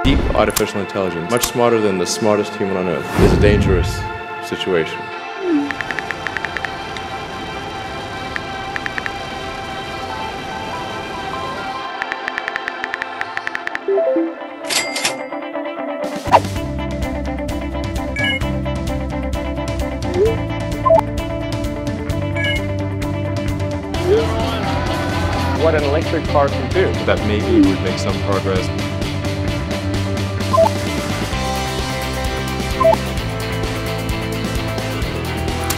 Deep artificial intelligence, much smarter than the smartest human on earth, is a dangerous situation. What an electric car can do. That maybe would make some progress.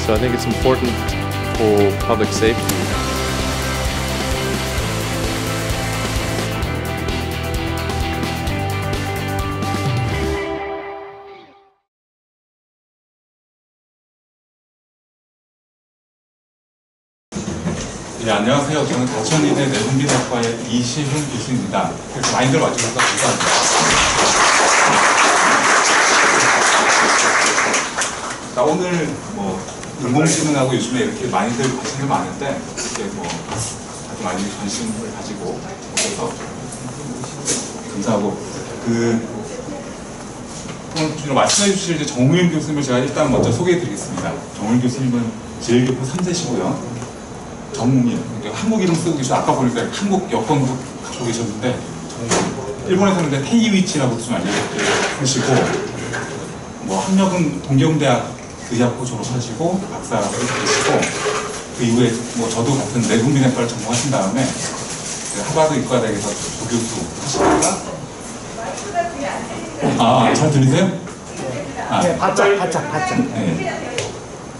So I think it's important for public safety. 네, 안녕하세요. 저는 가천의대 내분비학과의 이시훈 교수입니다. 많이들 와주셔서 감사합니다. 자, 오늘 인공지능하고 요즘에 이렇게 많이들 관심이 많은데 이렇게 아주 많이 관심을 가지고 그래서 감사하고 오늘 말씀해 주실 정우윤 교수님을 제가 일단 먼저 소개해 드리겠습니다. 정우윤 교수님은 제1교포 3세시고요. 정우민, 한국 이름 쓰고 계시고 아까 보니까 한국 여권도 갖고 계셨는데 일본에서는 이제 테이위치라고 좀 알려주시고 학력은 동경대학 의학부 졸업하시고 박사를 계시고 그 이후에 저도 같은 내분비내과를 전공하신 다음에 하버드 의과대학에서 조교수 하시다가 잘 들리세요? 네, 바짝. 네.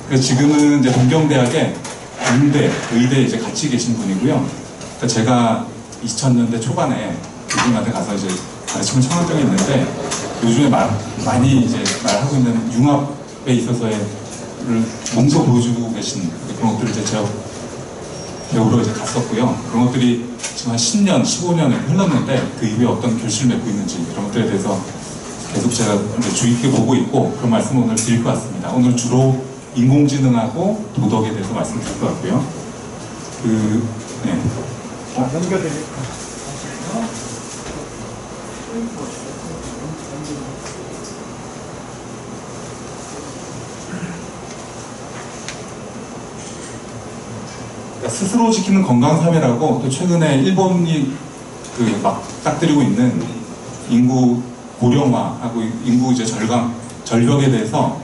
그래서 지금은 이제 동경대학에 의대 이제 같이 계신 분이고요. 그러니까 제가 2000년대 초반에 이분한테 가서 이제 가르침을 청한 적이 있는데 요즘에 많이 이제 말하고 있는 융합에 있어서의 몸소 보여주고 계신 그런 것들을 이제 제가 배우러 이제 갔었고요. 그런 것들이 지금 한 10년, 15년 흘렀는데 그 이후에 어떤 결실을 맺고 있는지 이런 것들에 대해서 계속 제가 주의 깊게 보고 있고 그런 말씀을 오늘 드릴 것 같습니다. 오늘 주로 인공지능하고 도덕에 대해서 말씀드릴 것 같고요. 넘겨드릴까요? 스스로 지키는 건강사회라고 또 최근에 일본이 막 딱들이고 있는 인구 고령화하고 인구 이제 절벽에 대해서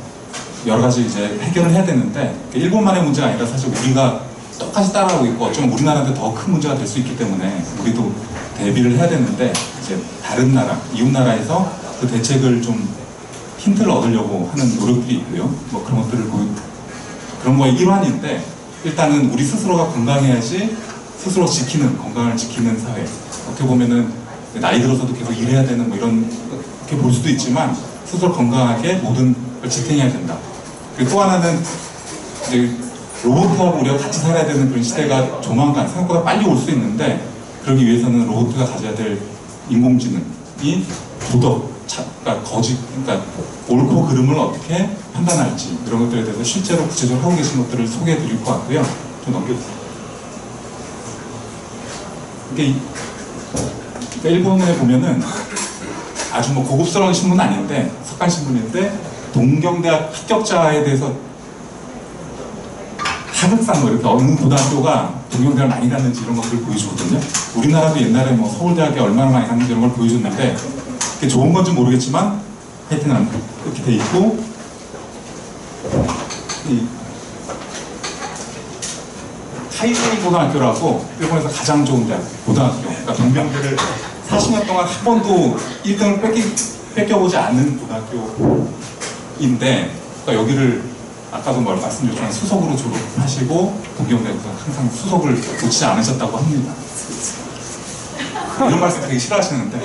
여러 가지 이제 해결을 해야 되는데 일본만의 문제가 아니라 사실 우리가 똑같이 따라하고 있고 어쩌면 우리나라한테 더 큰 문제가 될 수 있기 때문에 우리도 대비를 해야 되는데 이제 다른 나라, 이웃 나라에서 그 대책을 좀 힌트를 얻으려고 하는 노력들이 있고요. 그런 것들을 그런 거의 일환인데 일단은 우리 스스로가 건강해야지 스스로 건강을 지키는 사회. 어떻게 보면은 나이 들어서도 계속 일해야 되는 이렇게 볼 수도 있지만 스스로 건강하게 모든 걸 지탱해야 된다. 그리고 또 하나는 이제 로봇하고 우리가 같이 살아야 되는 그런 시대가 조만간 생각보다 빨리 올 수 있는데 그러기 위해서는 로봇가 가져야 될 인공지능이 그러니까 옳고 그름을 어떻게 판단할지 이런 것들에 대해서 실제로 구체적으로 하고 계신 것들을 소개해 드릴 것 같고요. 좀 넘겨주세요. 이게 일본에 보면은 아주 고급스러운 신문은 아닌데 석간 신문인데 동경대학 합격자에 대해서 하극상 이렇게 어느 고등학교가 동경대학을 많이 갔는지 이런 것들을 보여주거든요. 우리나라도 옛날에 서울대학에 얼마나 많이 갔는지 이런 걸 보여줬는데 그게 좋은 건지 모르겠지만 하여튼 이렇게 돼 있고 카이세이 고등학교라고 일본에서 가장 좋은 고등학교 그러니까 동경대를 40년 동안 한 번도 1등을 뺏겨보지 않는 고등학교인데 그러니까 여기를 아까도 말씀드렸지만 수석으로 졸업하시고 동경대에서 항상 수석을 놓치지 않으셨다고 합니다. 이런 말씀 되게 싫어하시는데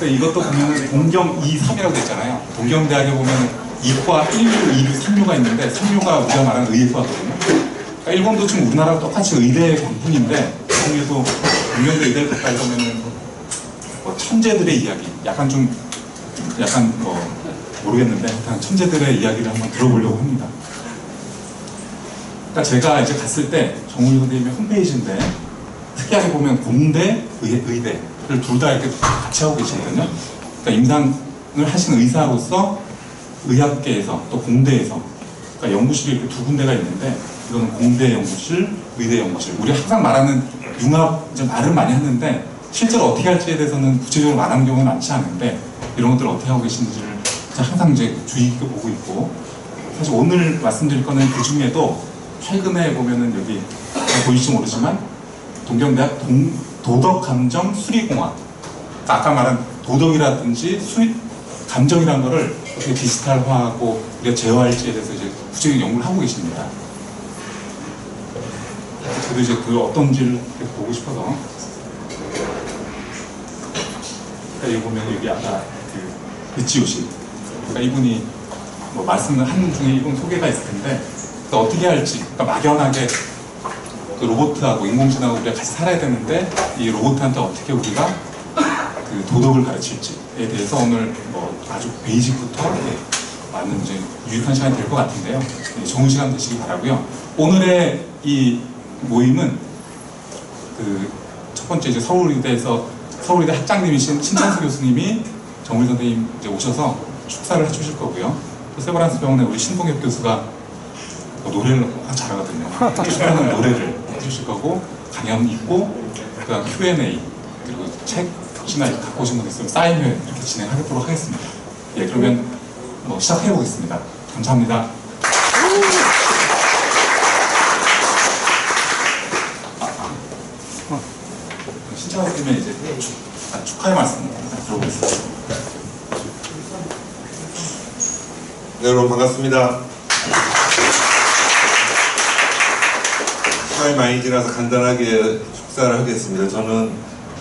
이것도 보면은 동경 2, 3이라고 있잖아요. 동경대학에 보면 이과 1류, 2류, 3류가 있는데 3류가 우리가 말하는 의과거든요. 그러니까 일본도 지금 우리나라랑 똑같이 의대 강풍인데 거기에도 동경대 의대를 가까이 보면은 천재들의 이야기, 약간 모르겠는데 일단 천재들의 이야기를 한번 들어보려고 합니다. 그러니까 제가 이제 갔을 때 정우윤 선생님의 홈페이지인데 특이하게 보면 공대, 의대 둘 다 이렇게 같이 하고 계시거든요. 그러니까 임상을 하신 의사로서 의학계에서 또 공대에서 그러니까 연구실이 이렇게 두 군데가 있는데 이거는 공대 연구실, 의대 연구실. 우리 항상 말하는 융합 이제 말은 많이 하는데 실제로 어떻게 할지에 대해서는 구체적으로 말하는 경우는 많지 않은데 이런 것들을 어떻게 하고 계신지를 항상 이제 주의 깊게 보고 있고 사실 오늘 말씀드릴 거는 그 중에도 최근에 보면은 여기 보일지 모르지만 동경대학 도덕감정 수리공학 그러니까 아까 말한 도덕이라든지 감정이라는 거를 어떻게 디지털화하고 우리가 제어할지에 대해서 이제 구체적인 연구를 하고 계십니다. 저도 이제 그 어떤지를 보고 싶어서 여기 보면 여기 아까 그 르치오 씨 그러니까 이분이 뭐 말씀을 하는 중에 이분 소개가 있을 텐데 그러니까 어떻게 할지 그러니까 막연하게 그 로봇하고 인공지능하고 우리가 같이 살아야 되는데 이 로봇한테 어떻게 우리가 그 도덕을 가르칠지에 대해서 오늘 뭐 아주 베이직부터 많은 이제 유익한 시간이 될 것 같은데요. 좋은 시간 되시기 바라고요. 오늘의 이 모임은 그 첫 번째 이제 서울의대 학장님이신 신창수 교수님이 정우일 선생님 이제 오셔서 축사를 해주실 거고요. 또 세브란스 병원의 우리 신동엽 교수가 노래를 잘하거든요. 축사하는 노래를 해주실 거고 강연 있고 그다음 Q&A 그리고 책이나 갖고 오신 분 있으면 사인회 이렇게 진행하도록 하겠습니다. 예, 그러면 뭐 시작해 보겠습니다. 감사합니다. 신창호님의 이제 축하의 말씀 들어보겠습니다. 네, 여러분 반갑습니다. 시간이 많이 지나서 간단하게 축사를 하겠습니다. 저는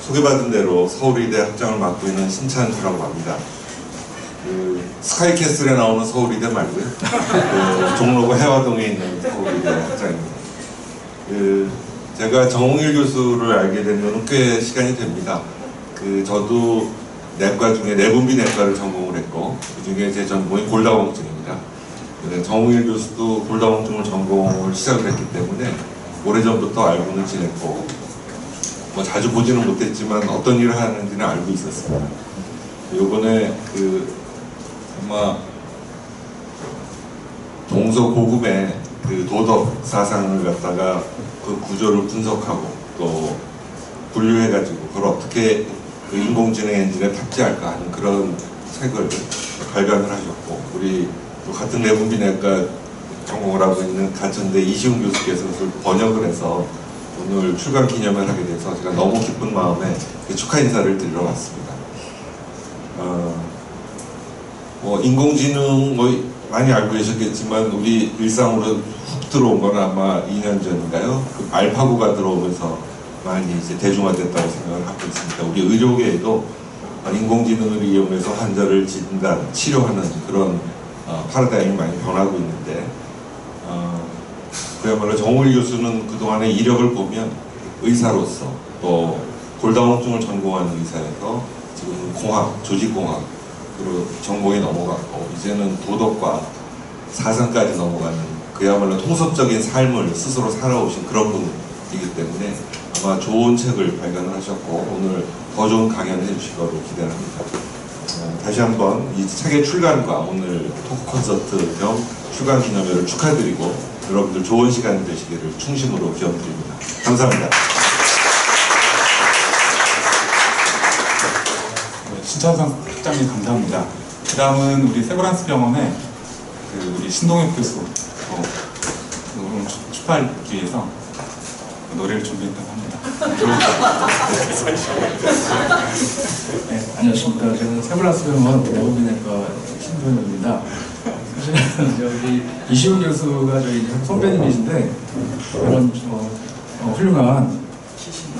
소개받은 대로 서울의대 학장을 맡고 있는 신찬수라고 합니다. 그 스카이캐슬에 나오는 서울의대 말고요. 그 종로구 해화동에 있는 서울의대 학장입니다. 제가 정홍일 교수를 알게 된 건 꽤 시간이 됩니다. 저도 내과 중에 내분비 내과를 전공을 했고 그 중에 제 전공이 골다공증입니다. 정홍일 교수도 골다공증을 전공을 시작을 했기 때문에 오래전부터 알고는 지냈고 뭐 자주 보지는 못했지만 어떤 일을 하는지는 알고 있었습니다. 요번에 아마 동서고금의 그 도덕 사상을 갖다가 그 구조를 분석하고 또 분류해가지고 그걸 어떻게 그 인공지능 엔진에 탑재할까 하는 그런 책을 발간을 하셨고 우리 또 같은 내분비내과 전공을 하고 있는 가천대 이시훈 교수께서 그걸 번역을 해서 오늘 출간 기념을 하게 돼서 제가 너무 기쁜 마음에 축하 인사를 드리러 왔습니다. 인공지능 많이 알고 계셨겠지만 우리 일상으로 훅 들어온 건 아마 2년 전인가요? 그 알파고가 들어오면서 많이 이제 대중화됐다고 생각을 하고 있습니다. 우리 의료계에도 인공지능을 이용해서 환자를 진단, 치료하는 그런 파라다임이 많이 변하고 있는데 그야말로 정우일 교수는 그동안의 이력을 보면 의사로서 또 골다공증을 전공하는 의사여서 지금 공학, 조직공학 그리고 전공이 넘어갔고 이제는 도덕과 사상까지 넘어가는 그야말로 통섭적인 삶을 스스로 살아오신 그런 분이기 때문에 아마 좋은 책을 발간을 하셨고 오늘 더 좋은 강연을 해주실 거로 기대를 합니다. 다시 한번 이 책의 출간과 오늘 토크 콘서트 겸 출간 기념회를 축하드리고 여러분들 좋은 시간이 되시기를 충심으로 기원드립니다. 감사합니다. 신찬상 학장님 감사합니다. 그 다음은 우리 세브란스 병원의 우리 신동엽 교수 오늘 축하하기 위해서 노래를 준비했다고 합니다. 네, 안녕하십니까. 저는 세브란스 병원 내분비내과 신동엽입니다. 사실은 저기 이시훈 교수가 저희 선배님이신데 이런 훌륭한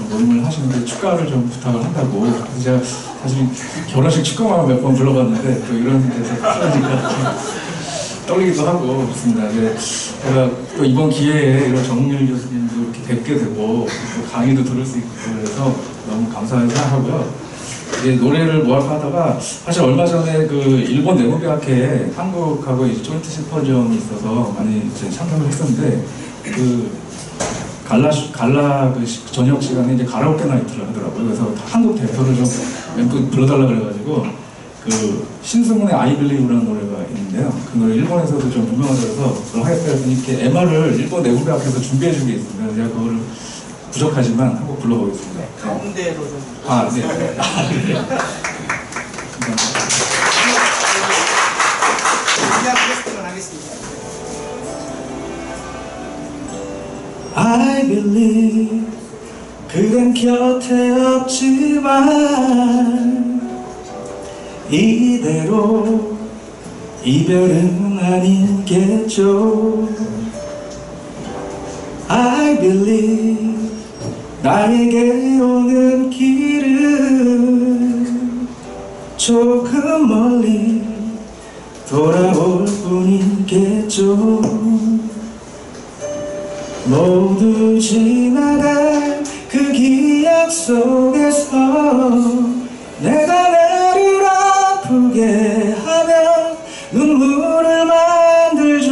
모임을 하시는데 축가를 좀 부탁을 한다고. 그래서 제가 사실 결혼식 축가만 몇 번 불러봤는데 또 이런 데서 하니까 떨리기도 하고 그렇습니다. 제가 또 이번 기회에 이런 정홍일 교수님도 이렇게 뵙게 되고 또 강의도 들을 수 있고 그래서 너무 감사하게 생각하고요. 이제 노래를 모아하다가 사실 얼마 전에 그 일본 내부대학회에 한국하고 이제 조인트 심포지엄이 있어서 많이 이제 참석을 했었는데 그 갈라 그 저녁 시간에 이제 가라오케 나이트를 하더라고요. 그래서 한국 대표를 좀 멤버 불러달라 그래가지고 그 신승훈의 I Believe라는 노래가 있는데요. 그 노래 일본에서도 좀 유명하다고 해서 그걸 하겠다 했더니 이렇게 MR을 일본 내후배 앞에서 준비해 준 게 있습니다. 제가 그거를 부족하지만 한번 불러보겠습니다. 가운데로 좀. 아, 네. 그냥 테스트만 하겠습니다. I believe 그댄 곁에 없지만 이대로 이별은 아니겠죠. I believe 나에게 오는 길은 조금 멀리 돌아올 뿐이겠죠. 모두 지나간 그 기억 속에서 내가 나를 아프게 하며 눈물을 만들죠.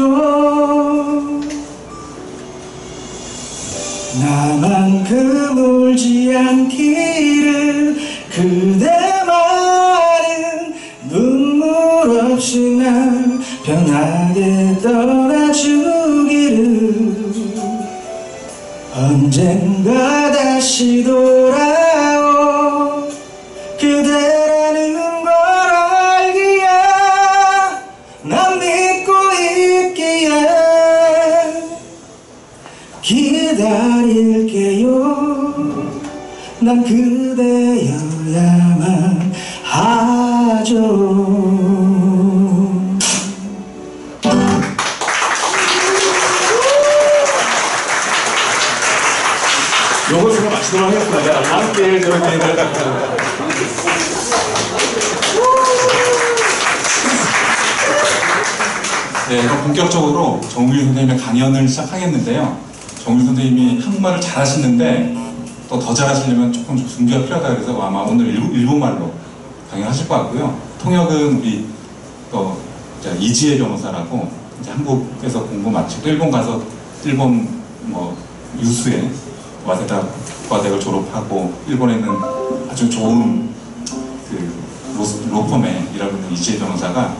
나만큼 울지 않기를 그대 말은 눈물 없이 날 편하게 떠나주기를 언젠가 다시 돌아올 그대라는 걸 알기에 난 믿고 있기에 기다릴게요. 난 그대여야만 하죠. 요거 제가 마치도록 하겠습니다. 다음 기회에 저런 얘기를 네, 그럼 본격적으로 정우일 선생님의 강연을 시작하겠는데요. 정우일 선생님이 한국말을 잘하시는데 또 더 잘하시려면 조금 준비가 필요하다 그래서 아마 오늘 일본말로 강연하실 것 같고요. 통역은 우리 또 이지혜 변호사라고 이제 한국에서 공부 마치고 일본 가서 일본 뭐 유수에 와세다 과대를 졸업하고 일본에는 아주 좋은 그 로펌에 일하고 있는 이지혜 변호사가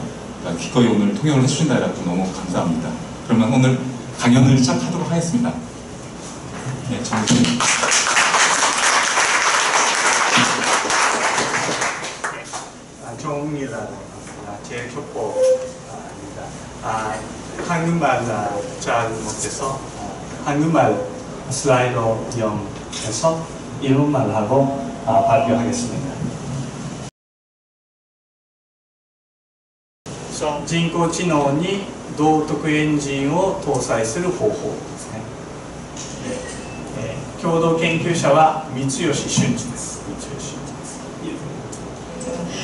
기꺼이 오늘 통역을 해주신다 해서 너무 감사합니다. 그러면 오늘 강연을 시작하도록 하겠습니다. 네, 정우님. 정우입니다. 제 교포입니다. 한국말 잘 못해서 한국말 슬라이드 이용해서 일본말하고 발표하겠습니다.人工知能に道徳エンジンを搭載する方法ですね。共同研究者は三吉俊二です。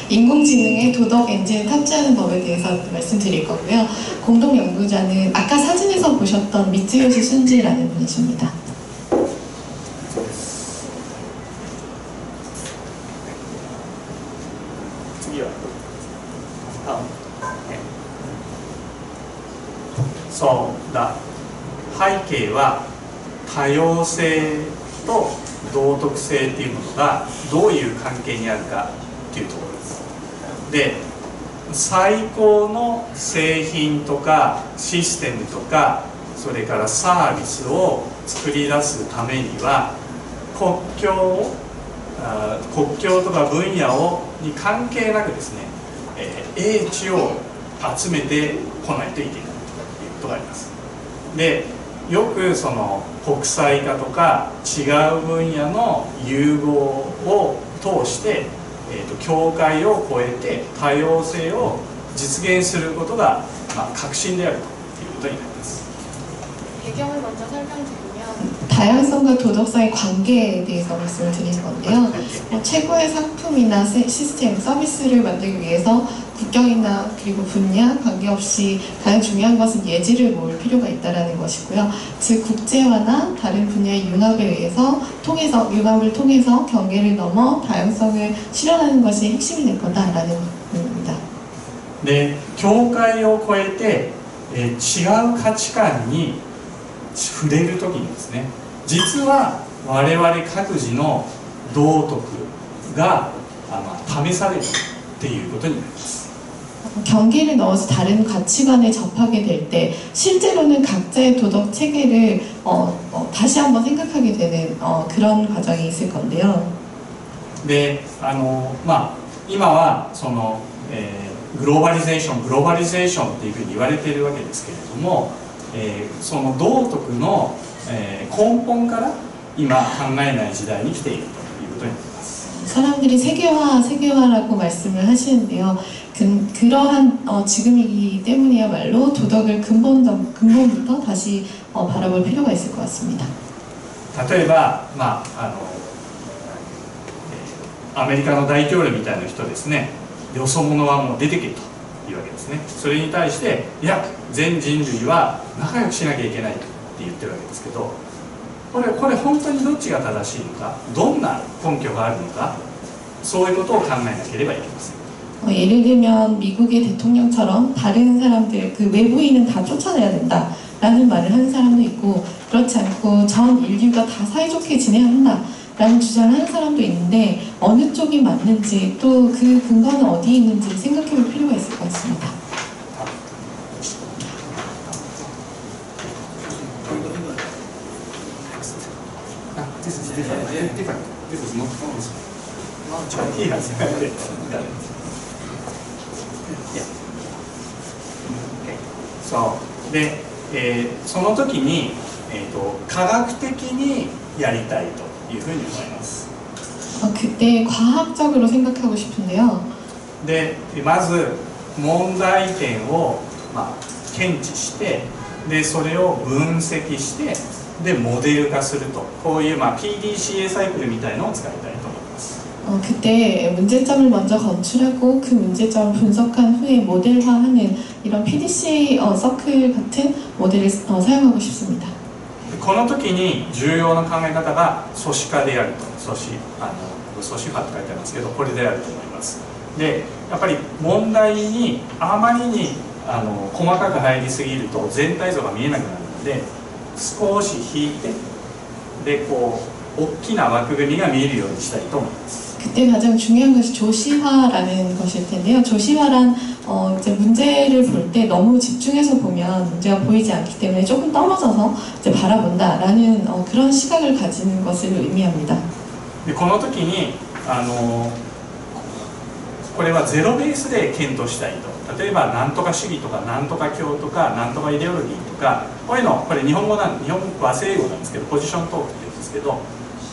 인공지능의 도덕 엔진을 탑재하는 법에 대해서 말씀드릴 거고요. 공동 연구자는 아까 사진에서 보셨던 미츠요시 순지라는 분이십니다.そうだ。背景は多様性と道徳性っていうものがどういう関係にあるかというところです。で、最高の製品とかシステムとかそれからサービスを作り出すためには国境とか分野に関係なくですね、英知を集めてこないといけないということがあります。で、よくその国際化とか違う分野の融合を通して境界を越えて多様性を実現することが、核心であるということになります。 배경을 먼저 설명드리면 다양성과 도덕성의 관계에 대해서 말씀을 드리는 건데요. 최고의 상품이나 시스템, 서비스를 만들기 위해서 국경이나 그리고 분야 관계없이 가장 중요한 것은 예지를 모을 필요가 있다는 것이고요. 즉 국제화나 다른 분야의 융합을 통해서 경계를 넘어 다양성을 실현하는 것이 핵심이 될 거다라는 겁니다. 네, 境界を越えて違う価値観に触れるときにですね、実は我々各自の道徳が試されるっていうことになります。 경계를 넣어서 다른 가치관에 접하게 될 때 실제로는 각자의 도덕 체계를 다시 한번 생각하게 되는 그런 과정이 있을 건데요. で、今はその、グローバリゼーションっていうふうに言われているわけですけれども、その道徳の、根本から今考えない時代に来ているということになります。 사람들이 세계화라고 말씀을 하시는데요. 그러한 지금이기 때문이야말로 도덕을 근본부터 다시 바라볼 필요가 있을 것 같습니다. 例えば、アメリカの大統領みたいな人ですね、よそ者はもう出てけというわけですね。それに対して、いや、全人類は仲良くしなきゃいけないって言ってるわけですけど、これ本当にどっちが正しいのか、どんな根拠があるのか、そういうことを考えなければいけません。 예를 들면 미국의 대통령처럼 다른 사람들, 그 외부인은 다 쫓아내야 된다라는 말을 하는 사람도 있고, 그렇지 않고 전 인류가 다 사이좋게 지내야 한다라는 주장을 하는 사람도 있는데, 어느 쪽이 맞는지 또 그 근거는 어디에 있는지 생각해볼 필요가 있을 것 같습니다.そう。で、その時に、科学的にやりたいというふうに思います。 그때 과학적으로 생각하고 싶은데요. で、まず問題点を、検知して、でそれを分析して、でモデル化すると、こういう、PDCA サイクルみたいのを使いたいと思います。 그때 문제점을 먼저 건출하고 그 문제점을 분석한 후에 모델화하는 이런 PDCA 서클 같은 모델을 사용하고 싶습니다. この時に重要な考え方が組織化であると、組織化って書いてありますけど、これであると思います。で、やっぱり問題にあまりに細かく入りすぎると全体像が見えなくなるので、少し引いて、でこう大きな枠組みが見えるようにしたいと思います。 그때 가장 중요한 것이 조시화라는 것일 텐데요. 조시화란 이제 문제를 볼 때 너무 집중해서 보면 문제가 보이지 않기 때문에 조금 떨어져서 이제 바라본다라는 그런 시각을 가지는 것을 의미합니다. でこの時にこれはゼロベースで検討したいと。例えばなんとか主義とかなんとか教とかなんとかイデオロギーとか、こういうの、これ日本語和製英語なんですけど、ポジショントークって言うんですけど、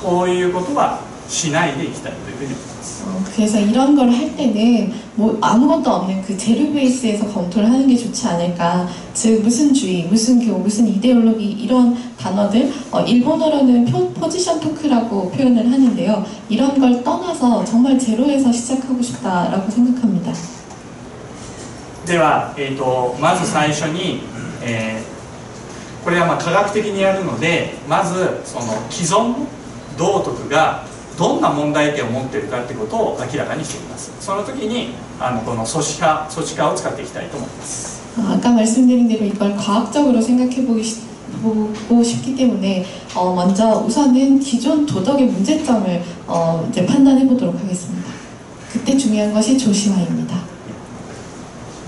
こういうことはしないでいきたいというふうに思います。 그래서 이런 걸 할 때는 뭐 아무것도 없는 그 제로 베이스에서 검토를 하는 게 좋지 않을까. 즉 무슨 주의, 무슨 교, 무슨 이데올로기 이런 단어들, 일본어로는 포지션 토크라고 표현을 하는데요. 이런 걸 떠나서 정말 제로에서 시작하고 싶다라고 생각합니다. では、まず最初に、これは科学的にやるので、まずその既存の道徳がどんな問題点を持っているかということを明らかにしています。その時にこの組織化を使っていきたいと思います。 아까 말씀드린 대로 이걸 과학적으로 생각해보고 싶기 때문에 먼저 우선은 기존 도덕의 문제점을 이제 판단해보도록 하겠습니다. 그때 중요한 것이 조시화입니다.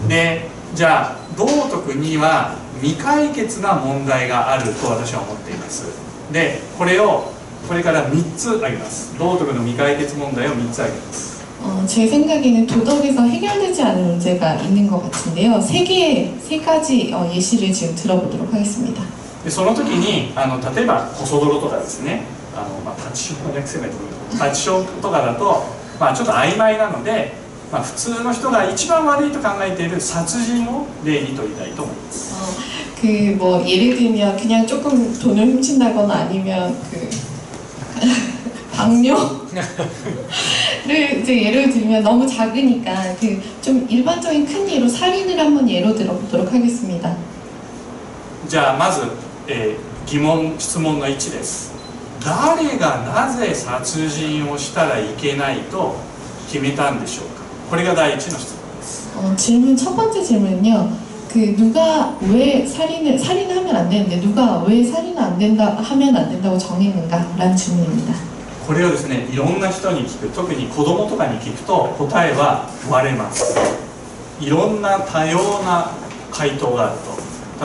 で、じゃあ道徳には未解決な問題があると私は思っています。で、これから3つ挙げます。道徳の未解決問題を3つ挙げます。 제 생각에는 도덕에서 해결되지 않은 문제가 있는 것 같은데요. 세 가지 예시를 지금 들어보도록 하겠습니다. でその時に例えばコソ泥とかですね、タッチションの略せないと思うけど、タッチションとかだと、ちょっと曖昧なので、普通の人が一番悪いと考えている殺人を例に取りたいと思います。 그 뭐 예를 들면 그냥 조금 돈을 훔친다거나 아니면 그 방뇨를 이제 예를 들면 너무 작으니까 그 좀 일반적인 큰 예로 살인을 한번 예로 들어보도록 하겠습니다. じゃあまず、質問の1です。誰がなぜ殺人をしたらいけないと決めたんでしょうか。これが第一の質問です。 질문 첫 번째 질문은요. 그 그 누가 왜 살인하면 안 되는데 누가 왜 살인 안 된다 하면 안 된다고 정했는가라는 질문입니다. これをですね、いろんな人に聞く、特に子供とかに聞くと答えは割れます。いろんな多様な回答がある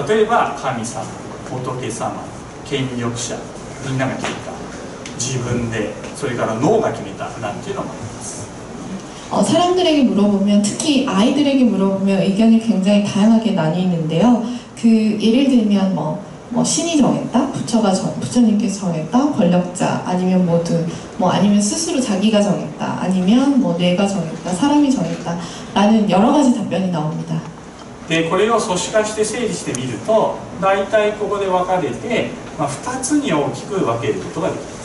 と、例えば神様、仏様、権力者、みんなが決めた、自分で、それから脳が決めたなんていうのもあります。 사람들에게 물어보면, 특히 아이들에게 물어보면 의견이 굉장히 다양하게 나뉘는데요. 그 예를 들면 뭐 신이 정했다, 부처님께서 정했다, 권력자, 아니면 모두, 아니면 스스로 자기가 정했다, 아니면 뇌가 정했다, 사람이 정했다라는 여러 가지 답변이 나옵니다. でこれを組織化して整理してみると、大体ここで分かれて、2つに大きく分けることができます。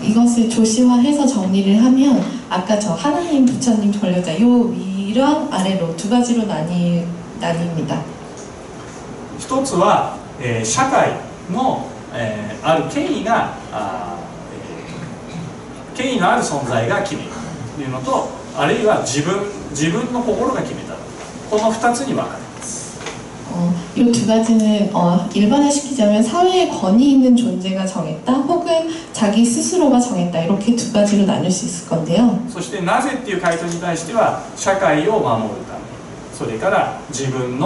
이것을 조시화해서 정리를 하면 아까 저 하나님, 부처님, 권력자 요 위랑 아래로 두 가지로 나뉩니다. 一つは、社会の、ある権威のある存在が決めるというのと、あるいは自分の心が決めた、この2つに分かれます。 이 두 가지는 일반화시키자면 사회에 권위 있는 존재가 정했다, 혹은 자기 스스로가 정했다, 이렇게 두 가지로 나눌 수 있을 건데요. そしてなぜっていう回答に対しては、社会を守るため、それから自分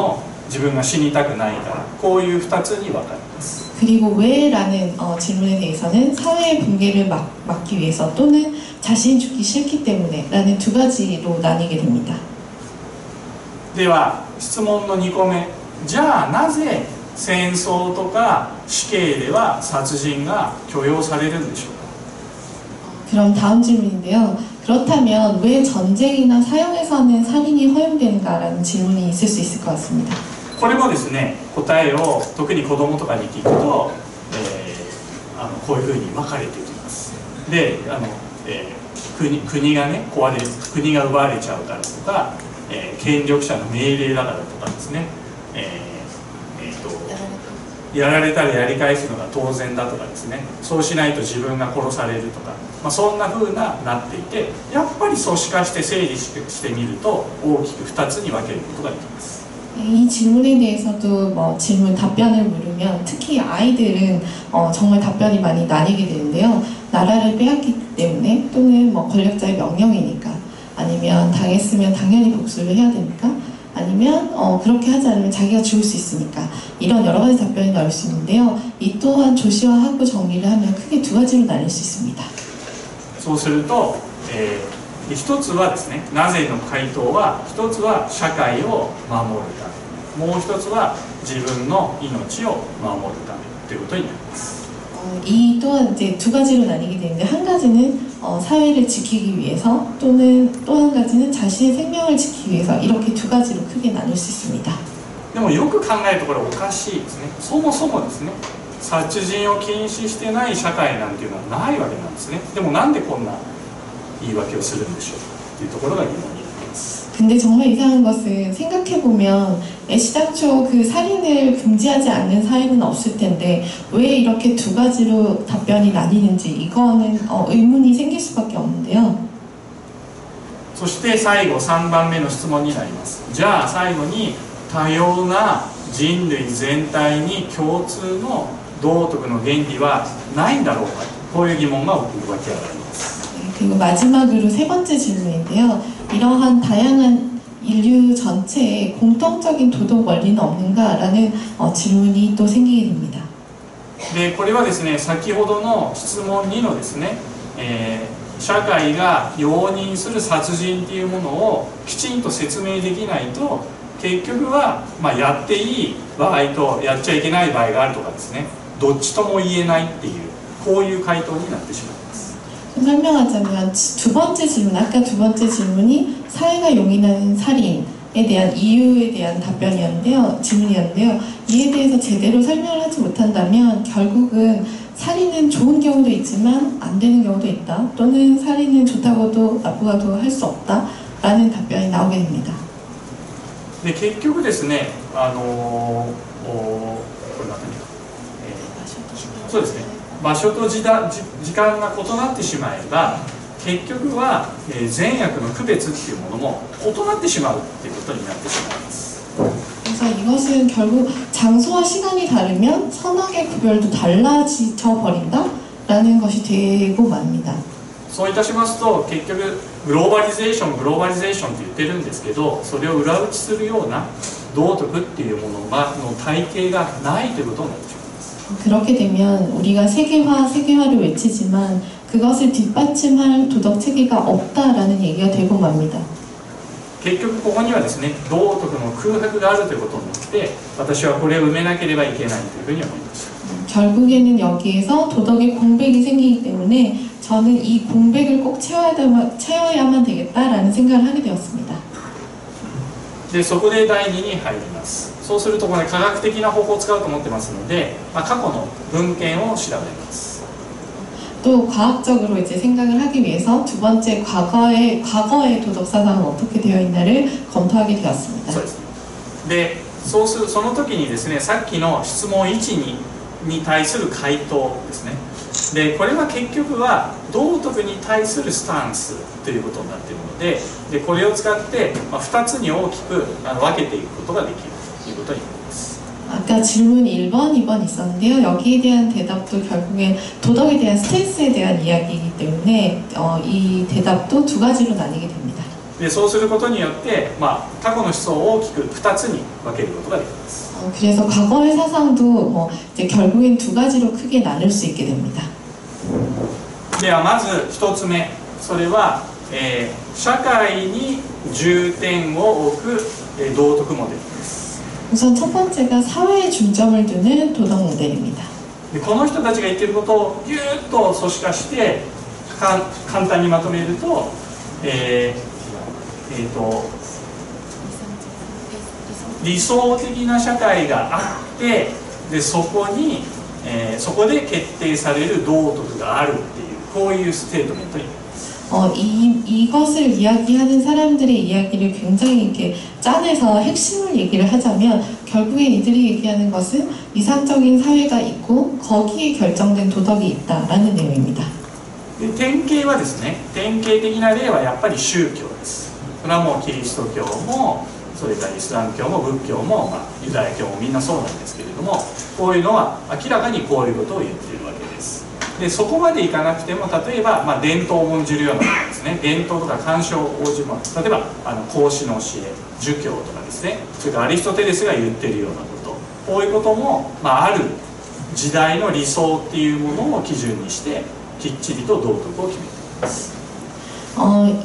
が死にたくないから、こういう2つに分かれます。 그리고 왜라는 질문에 대해서는 사회의 붕괴를 막기 위해서, 또는 자신이 죽기 싫기 때문에 라는 두 가지로 나뉘게 됩니다. では質問の2個目、じゃあなぜ戦争とか死刑では殺人が許容されるんでしょうか。 그럼 다음 질문인데요. 그렇다면 왜 전쟁이나 사형에서는 살인이 허용되는가라는 질문이 있을 수 있을 것 같습니다. これもですね、答えを特に子供とかに聞くと、こういうふうに分かれていきます。で、国がね、国が奪われちゃうからとか、権力者の命令だからとかですね、やられたらやり返すのが当然だとかですね、そうしないと自分が殺されるとか、そんな風なっていて、やっぱり組織化して整理してみると大きく2つに分けることができます。 이 질문에 대해서도 답변을 물으면 특히 아이들은 정말 답변이 많이 나뉘게 되는데요. 나라를 빼앗기 때문에, 또는 권력자의 명령이니까, 아니면 당했으면 당연히 복수를 해야 되니까, 아니면 그렇게 하지 않으면 자기가 죽을 수 있으니까, 이런 여러 가지 답변이 나올 수 있는데요. 이 또한 조시화하고 정리를 하면 크게 두 가지로 나뉠 수 있습니다. そうすると、一つはですね、なぜの回答は、一つは社会を守るため、もう一つは自分の命を守るためということになります。 이 또한 이제 두 가지로 나뉘게 되는데, 한 가지는 사회를 지키기 위해서, 또는 또 한 가지는 자신의 생명을 지키기 위해서, 이렇게 두 가지로 크게 나눌 수 있습니다. でもよく考えるとこれおかしいですね。そもそもですね、殺人を禁止してない社会なんていうのはないわけなんですね。でもなんでこんな言い訳をするんでしょうかというところが疑問になります。 근데 정말 이상한 것은, 생각해보면 애시당초 그 살인을 금지하지 않는 사회는 없을 텐데 왜 이렇게 두 가지로 답변이 나뉘는지, 이거는 의문이 생길 수밖에 없는데요. そして最後3番目の質問になります。じゃあ最後に、多様な人類全体に共通の道徳の原理はないんだろうか、こういう疑問が湧き上がります。 그리고 마지막으로 세 번째 질문인데요. 이러한 다양한 인류 전체에 공통적인 도덕 원리는 없는가라는 질문이 또 생기게 됩니다. でこれはですね、先ほどの質問2のですね、社会が容認する殺人というものをきちんと説明できないと、結局は、やっていい場合とやっちゃいけない場合があるとかですね、どっちとも言えないっていう、こういう回答になってしまいます。 설명하자면 두 번째 질문, 아까 두 번째 질문이 사회가 용인하는 살인에 대한 이유에 대한 질문이었는데요. 이에 대해서 제대로 설명을 하지 못한다면 결국은 살인은 좋은 경우도 있지만 안 되는 경우도 있다, 또는 살인은 좋다고도 나쁘다고 할 수 없다라는 답변이 나오게 됩니다. で結局ですね、これ何か、そうですね。 場所と時間が異なってしまえば、結局は善悪の区別っていうものも異なってしまうっていうことになってしまいます。 그래서 이것은 결국 장소와 시간이 다르면 선악의 구별도 달라져 버린다라는 것이 되고 맙니다. そういたしますと結局グローバリゼーションって言ってるんですけど、それを裏打ちするような道徳っていうものの体系がないということになってしまいます。 그렇게 되면 우리가 세계화를 외치지만 그것을 뒷받침할 도덕 체계가 없다라는 얘기가 되고 맙니다. 結局ここにはですね、道徳の空白があるということによって私はこれを埋めなければいけないというふうに思いました。 결국에는 여기에서 도덕의 공백이 생기기 때문에 저는 이 공백을 꼭 채워야만 되겠다라는 생각을 하게 되었습니다. でそこで第2に入ります。そうするとこれ科学的な方法を使うと思ってますので、過去の文献を調べます。 또 과학적으로 이제 생각을 하기 위해서 두 번째 과거의 도덕 사상은 어떻게 되어 있나를 검토하게 되었습니다. そうです。で、その時にですね、さっきの質問1に対する回答ですね。で、これは結局は道徳に対するスタンスということになっているので、これを使って2つに大きく分けていくことができるということになります。 아까 질문 1번, 2번 있었는데요. 여기에 대한 대답도 결국엔 도덕에 대한 스탠스에 대한 이야기이기 때문에 이 대답도 두 가지로 나뉘게 됩니다. で、そうすることによって、過去の思想を大きく2つに分けることができます。 그래서 과거의 사상도 이제 결국엔 두 가지로 크게 나눌 수 있게 됩니다. ではまず1つ目、それは、社会に重点を置く、道徳モデルです。 우선 첫 번째가 사회에 중점을 두는 도덕 모델입니다. でこの人たちが言っていることをぎゅーっと組織化して簡単にまとめると、理想的な社会があって、でそこで決定される道徳があるっていうこういうステートメントになります。 이것을 이야기하는 사람들의 이야기를 굉장히 이렇게 짜내서 핵심을 얘기를 하자면 결국에 이들이 얘기하는 것은 이상적인 사회가 있고 거기에 결정된 도덕이 있다라는 내용입니다. で典型はですね、典型的な例はやっぱり宗教です。それはもうキリスト教もそれからイスラム教も仏教も、ユダヤ教もみんなそうなんですけれども、こういうのは明らかにこういうことを言っているわけです。 でそこまでいかなくても、例えば、伝統を重んじるようなものですね、伝統とか慣習を応じるもの、例えば孔子の教え、儒教とかですね、それからアリストテレスが言っているようなこと、こういうことも、ある時代の理想っていうものを基準にしてきっちりと道徳を決めています。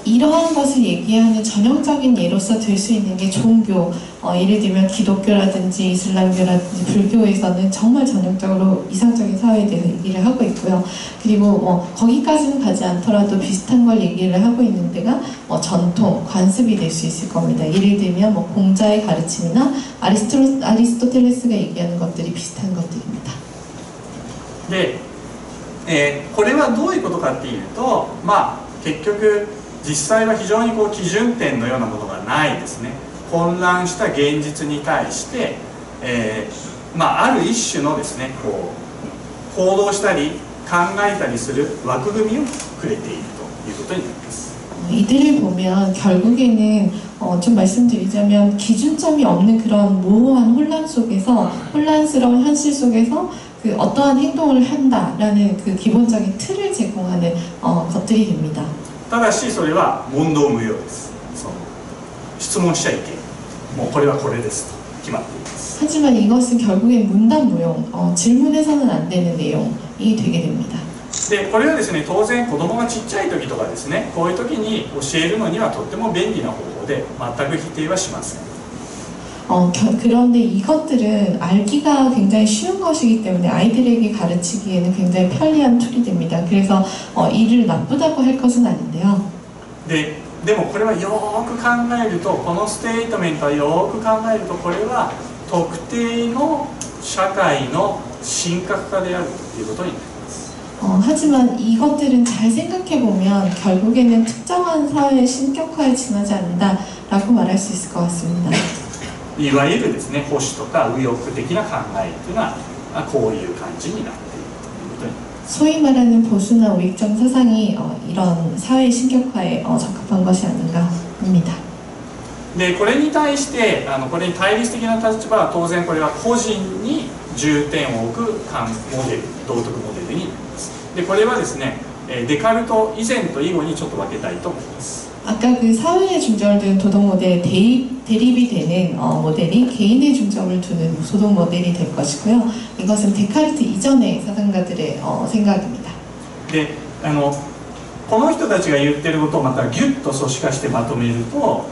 이러한 것을 얘기하는 전형적인 예로서 될 수 있는 게 종교, 예를 들면 기독교라든지 이슬람교라든지 불교에서는 정말 전형적으로 이상적인 사회에 대해서 얘기를 하고 있고요. 그리고 거기까지는 가지 않더라도 비슷한 걸 얘기를 하고 있는 데가 전통, 관습이 될 수 있을 겁니다. 예를 들면 공자의 가르침이나 아리스토텔레스가 얘기하는 것들이 비슷한 것들입니다. 네, これはどういうことかっていうと、結局実際は非常に基準点のようなものがないですね。混乱した現実に対して、ある一種のですね、行動したり考えたりする枠組みをくれているということになります。 이들을 보면 결국에는 좀 말씀드리자면 기준점이 없는 그런 모호한 혼란 속에서 혼란스러운 현실 속에서 그 어떠한 행동을 한다라는 그 기본적인 틀을 제공하는 것들이 됩니다. ただしそれは問答無用です。質問しちゃいけない。もうこれはこれですと決まっています。 하지만 이것은 결국엔 문답무용, 질문해서는 안 되는 내용이 되게 됩니다. でこれはですね、当然子供がちっちゃい時とかですね、こういう時に教えるのにはとっても便利な方法で全く否定はしません。 그런데 이것들은 알기가 굉장히 쉬운 것이기 때문에 아이들에게 가르치기에는 굉장히 편리한 툴이 됩니다. 그래서 이를 나쁘다고 할 것은 아닌데요. でもこれはよく考えると、このステートメントはよく考えると、これは特定の社会の神格化であるということになります。 하지만 이것들은 잘 생각해보면 결국에는 특정한 사회의 신격화에 지나지 않는다라고 말할 수 있을 것 같습니다. いわゆるですね、保守とか右翼的な考えというのはこういう感じになっているということになります。 소위 말하는 보수나 우익적 사상이 이런 사회의 신격화에 적합한 것이 아닌가 합니다. でこれに対してこれに対立的な立場は当然これは個人に重点を置くモデル道徳モデルになります。でこれはですねデカルト以前と以後にちょっと分けたいと思います。 아까 그 사회에 중점을 두는 도덕 모델 대립이 되는 모델이 개인의 중점을 두는 도덕 모델이 될 것이고요. 이것은 데카르트 이전의 사상가들의 생각입니다. でこの人たちが言ってることをまたギュッと組織化してまとめると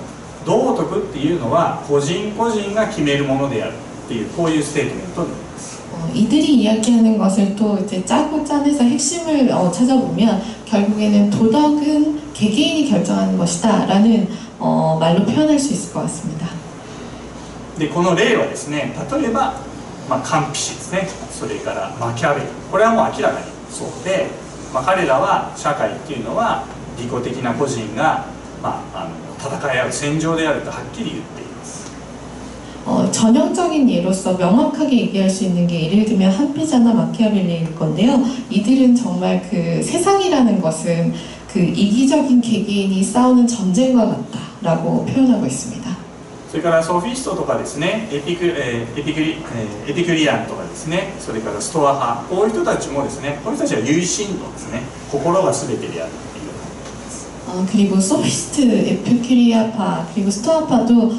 道徳っていうのは個人個人が決めるものであるっていうこういうステートメントになります。 이들이 이야기하는 것을 또 이제 짜고 짜내서 핵심을 찾아보면 결국에는 도덕은 개개인이 결정하는 것이다라는 말로 표현할 수 있을 것 같습니다. でこの例はですね例えば、カンピ氏ですねそれからマキャベリこれはもう明らかにそうで、彼らは社会っていうのは利己的な個人が、戦い合う戦場であるとはっきり言っています。 전형적인 예로서 명확하게 얘기할 수 있는 게 예를 들면 한피자나 마키아벨리일 건데요. 이들은 정말 그 세상이라는 것은 그 이기적인 개개인이 싸우는 전쟁과 같다라고 표현하고 있습니다. それからソフィストとかですねエピクリアンとかですねそれからストア派こういう人たちもですねこういう人たちは唯心論ですね心が全てであるっていうような 그리고 소피스트, 에피큐리아파, 그리고 스토아파도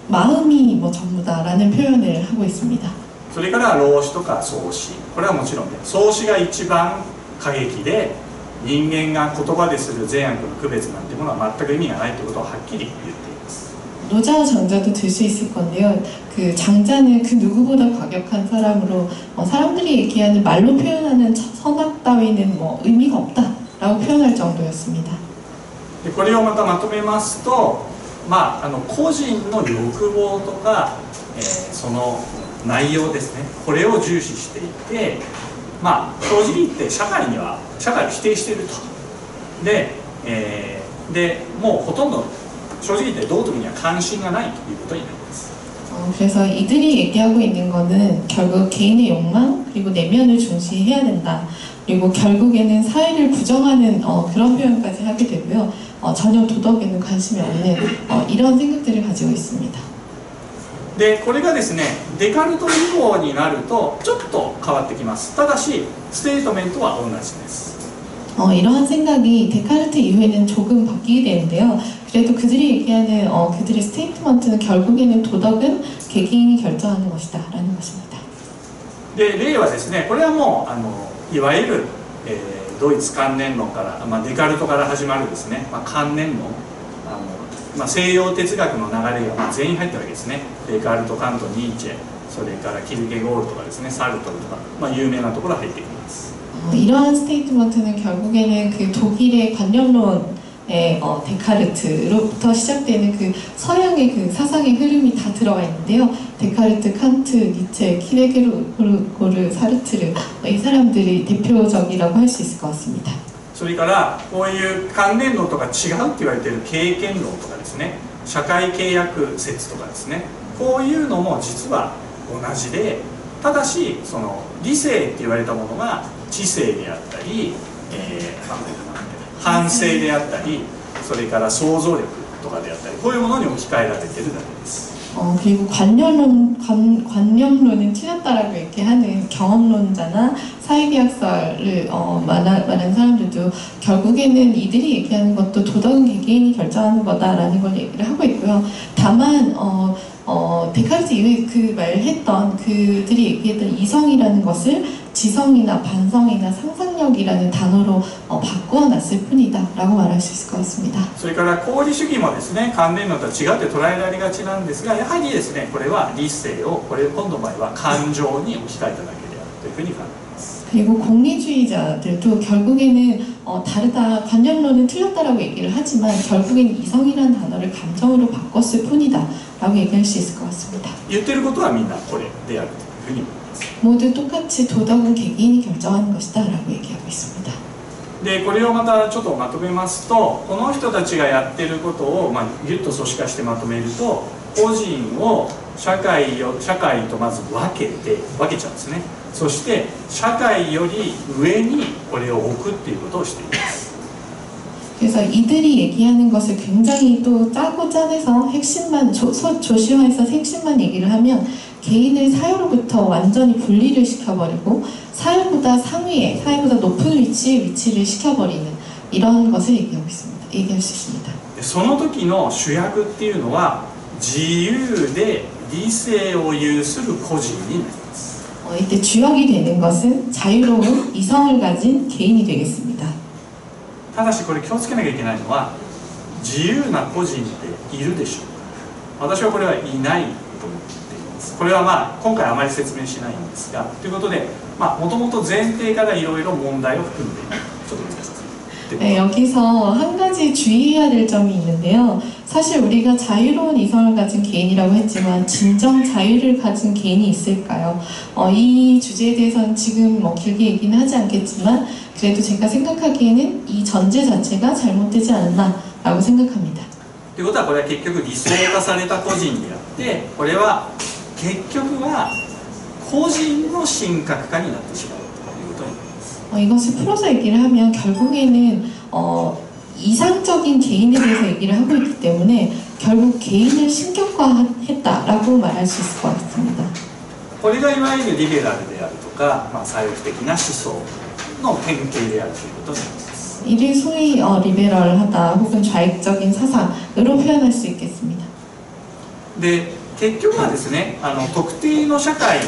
마음이 뭐 전부다라는 표현을 하고 있습니다. それから老子とか荘子これはもちろんね荘子が一番過激で人間が言葉でする善悪の区別なんてものは全く意味がないということをはっきり言っています。 노자와 장자도 들 수 있을 건데요. 그 장자는 그 누구보다 과격한 사람으로 사람들이 얘기하는 말로 표현하는 선악 따위는 뭐 의미가 없다라고 표현할 정도였습니다. でこれをまたまとめますと、個人の欲望とか、その内容ですねこれを重視していて、正直言って社会を否定していると。でもうほとんど正直言って道徳には関心がないということになります。 그래서 이들이 얘기하고 있는 거는 결국 개인의 욕망 그리고 내면을 중시해야 된다. 그리고 결국에는 사회를 부정하는 그런 표현까지 하게 되고요. 전혀 도덕에는 관심이 없는 이런 생각들을 가지고 있습니다. でこれがですねデカルト以降になるとちょっと変わってきます。ただしステートメントは同じです。 이러한 생각이 데카르트 이후에는 조금 바뀌게 되는데요. 그래도 그들이 얘기하는 그들의 스테이트먼트는 결국에는 도덕은 개개인이 결정하는 것이다 라는 것입니다. で例はですねこれはもういわゆる、ドイツ観念論から、デカルトから始まるですね、観念論西洋哲学の流れが全員入ったわけですね。デカルト、カント、ニーチェそれからキルケゴールとかですねサルトルとか、有名なところ入ってきます。 이러한 스테이트먼트는 결국에는 그 독일의 관념론의 데카르트로부터 시작되는 그 서양의 그 사상의 흐름이 다 들어가 있는데요. 데카르트, 칸트, 니체, 키르케고르, 사르트르 이 사람들이 대표적이라고 할 수 있을 것 같습니다. それからこういう観念論とか違うって言われている経験論とかですね社会契約説とかですねこういうのも実は同じでただしその理性って言われたものが知性であったり、反省であったりそれから想像力とかであったりこういうものに置き換えられているだけです。 그리고 관념론은 틀렸다라고 얘기하는 경험론자나 사회계약서를 말하는 사람들도 결국에는 이들이 얘기하는 것도 도덕은 개개인이 결정하는 거다라는 걸 얘기를 하고 있고요. 다만 데카르트 이후에 그 말을 했던 그들이 얘기했던 이성이라는 것을 지성이나 반성이나 상상력이라는 단어로 바꾸어놨을 뿐이다 라고 말할 수 있을 것 같습니다. それから功利主義もですね観念論とは違って捉えられがちなんですがやはりですねこれは理性を今度の場合は感情に置き換えただけであるというふうに考えます。 그리고 공리주의자들도 결국에는 다르다 관념론은 틀렸다라고 얘기를 하지만 결국에는 이성이라는 단어를 감정으로 바꿨을 뿐이다 라고 얘기할 수 있을 것 같습니다. 言ってることはみんなこれであるというふうに思います。 모두 똑같이 도덕은 개개인이 결정하는 것이다 라고 얘기하고 있습니다. でこれをまたちょっとまとめますとこの人たちがやってることを、ギュッと組織化してまとめると個人を社会とまず分けちゃうんですね。そして社会より上にこれを置くっていうことをしています。 그래서 이들이 얘기하는 것을 굉장히 또 짜고 짜내서 핵심만 조시화해서 핵심만 얘기를 하면 개인을 사회로부터 완전히 분리를 시켜버리고 사회보다 상위에, 사회보다 높은 위치를 시켜버리는 이런 것을 얘기하고 있습니다. 얘기할 수 있습니다. その時の主役っていうのは自由で理性を有する個人になります。 이때 주역이 되는 것은 자유로운 이성을 가진 개인이 되겠습니다. ただしこれ気をつけなきゃいけないのは自由な個人っているでしょうか。私はこれはいないと思っています。これはまあ今回あまり説明しないんですが、ということでもともと前提からいろいろ問題を含んでいる。ちょっと難しいです。 네, 여기서 한 가지 주의해야 될 점이 있는데요. 사실 우리가 자유로운 이성을 가진 개인이라고 했지만 진정 자유를 가진 개인이 있을까요? 이 주제에 대해서는 지금 길게 얘기는 하지 않겠지만 그래도 제가 생각하기에는 이 전제 자체가 잘못되지 않았나라고 생각합니다. ということはこれは結局理想化された個人であってこれは結局は個人の神格化になってしまうということになります。 이것을 풀어서 얘기를 하면 결국에는 이상적인 개인에 대해서 얘기를 하고 있기 때문에 결국 개인을 신격화했다라고 말할 수 있을 것 같습니다. これがいわゆるリベラルであるとか、左翼的な思想の典型であるということになります。 이를 소위 리베럴하다 혹은 좌익적인 사상으로 표현할 수 있겠습니다. で結局はですね特定の社会